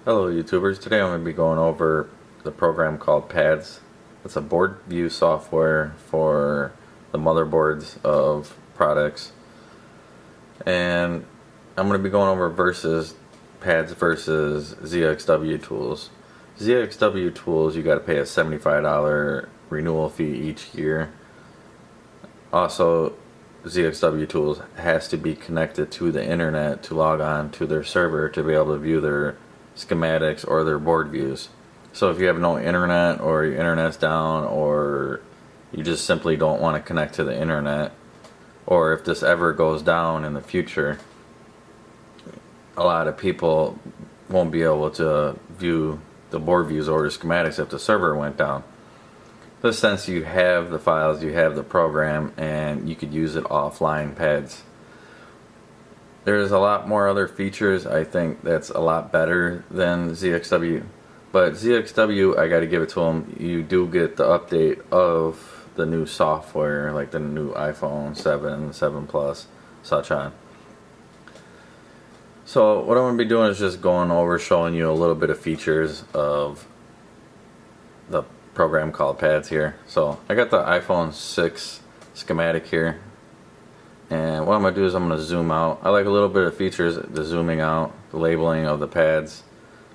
Hello YouTubers, today I'm going to be going over the program called PADS. It's a board view software for the motherboards of products, and I'm going to be going over PADS versus ZXW tools. ZXW tools, you got to pay a $75 renewal fee each year. Also, ZXW tools has to be connected to the internet to log on to their server to be able to view their schematics or their board views. So if you have no internet, or your internet's down, or you just simply don't want to connect to the internet, or if this ever goes down in the future, a lot of people won't be able to view the board views or the schematics if the server went down. In this sense, you have the files, you have the program, and you could use it offline. PADS. There's a lot more other features I think that's a lot better than ZXW, but ZXW, I got to give it to them, you do get the update of the new software, like the new iPhone 7, 7 Plus, such on. So what I'm going to be doing is just going over, showing you a little bit of features of the program called PADS here. So I got the iPhone 6 schematic here, and what I'm going to do is I'm going to zoom out. I like a little bit of features, the zooming out, the labeling of the pads,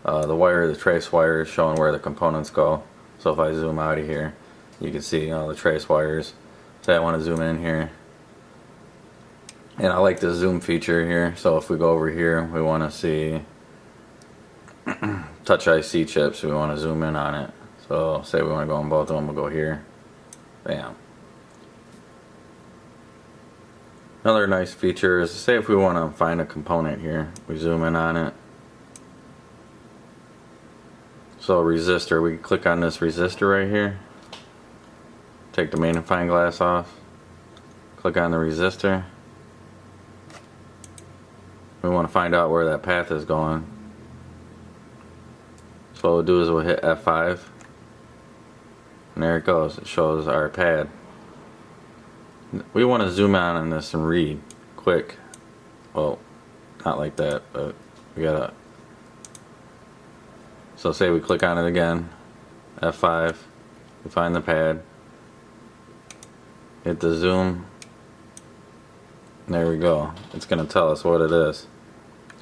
the trace wires showing where the components go. So if I zoom out of here, you can see the trace wires. Say I want to zoom in here, and I like the zoom feature here. So if we go over here, we want to see touch IC chips, we want to zoom in on it. So say we want to go on both of them, we'll go here, bam. Another nice feature is, say if we want to find a component here, we zoom in on it. So a resistor, we can click on this resistor right here, take the magnifying glass off, click on the resistor. We want to find out where that path is going. So what we'll do is we'll hit F5, and there it goes, it shows our pad. We want to zoom out on this and read quick. Well, not like that, but we gotta. So say we click on it again, F5, we find the pad, hit the zoom, and there we go. It's gonna tell us what it is.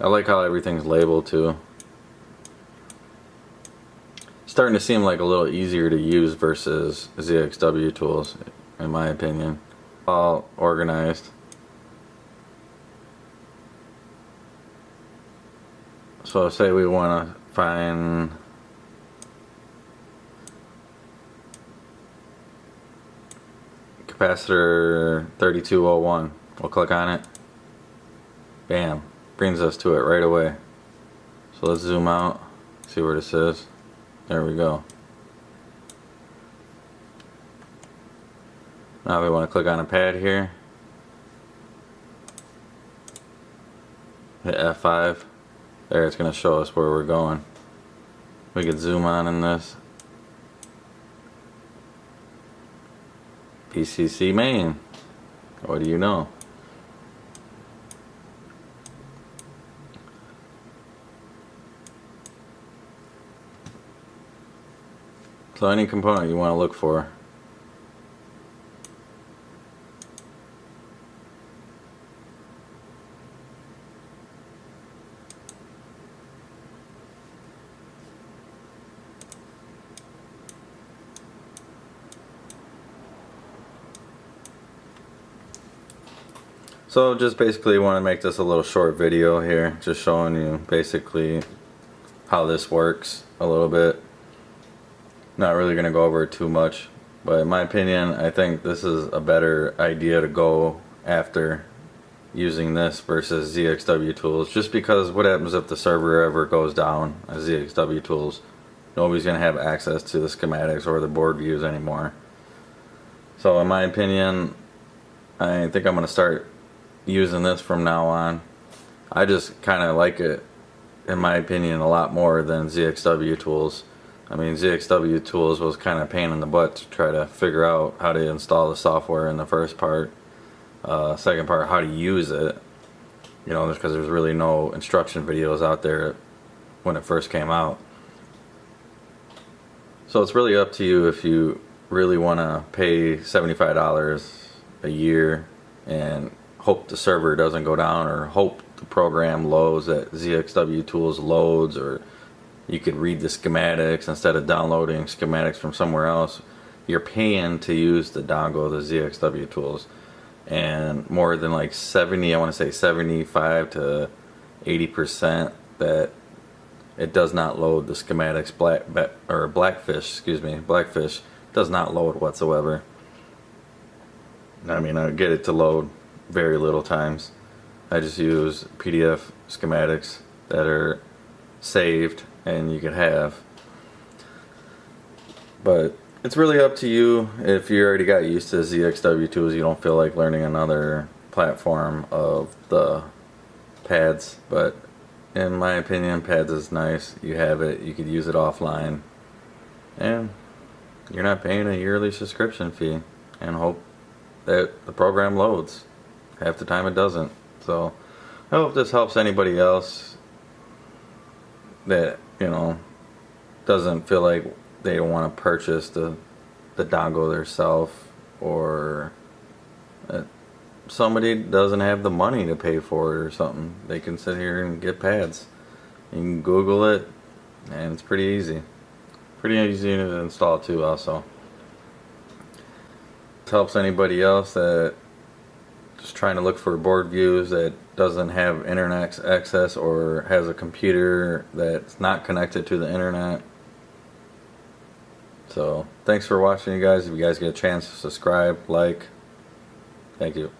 I like how everything's labeled too. Starting to seem like a little easier to use versus ZXW tools, in my opinion. All organized. So say we want to find capacitor 3201. We'll click on it. Bam. Brings us to it right away. So let's zoom out, see where this is. There we go. Now we want to click on a pad here, hit F5, there it's going to show us where we're going. We could zoom on in this. PCC main, what do you know? So any component you want to look for. So just basically want to make this a little short video here, just showing you basically how this works a little bit. Not really going to go over it too much, but in my opinion, I think this is a better idea to go after using this versus ZXW tools, just because what happens if the server ever goes down as ZXW tools? Nobody's going to have access to the schematics or the board views anymore. So in my opinion, I think I'm going to start using this from now on. I just kind of like it, in my opinion, a lot more than ZXW tools. I mean, ZXW tools was kind of a pain in the butt to try to figure out how to install the software in the first part. Second part, how to use it. You know, because there's really no instruction videos out there when it first came out. So it's really up to you if you really want to pay $75 a year and hope the server doesn't go down, or hope the program loads, that ZXW tools loads, or you could read the schematics instead of downloading schematics from somewhere else. You're paying to use the dongle, the ZXW tools, and more than like 70, I want to say 75 to 80% that it does not load the schematics. Blackfish does not load whatsoever. I mean, I get it to load very little times. I just use PDF schematics that are saved and you could have. But it's really up to you. If you already got used to ZXW tools, you don't feel like learning another platform of the pads. But in my opinion, pads is nice. You have it, you could use it offline, and you're not paying a yearly subscription fee and hope that the program loads. Half the time it doesn't. So I hope this helps anybody else that, you know, doesn't feel like they don't want to purchase the dongle themselves, or somebody doesn't have the money to pay for it or something. They can sit here and get pads. You can Google it, and it's pretty easy. Pretty easy to install too also. It helps anybody else that just trying to look for board views that doesn't have internet access, or has a computer that's not connected to the internet. So thanks for watching, you guys. If you guys get a chance, subscribe, like. Thank you.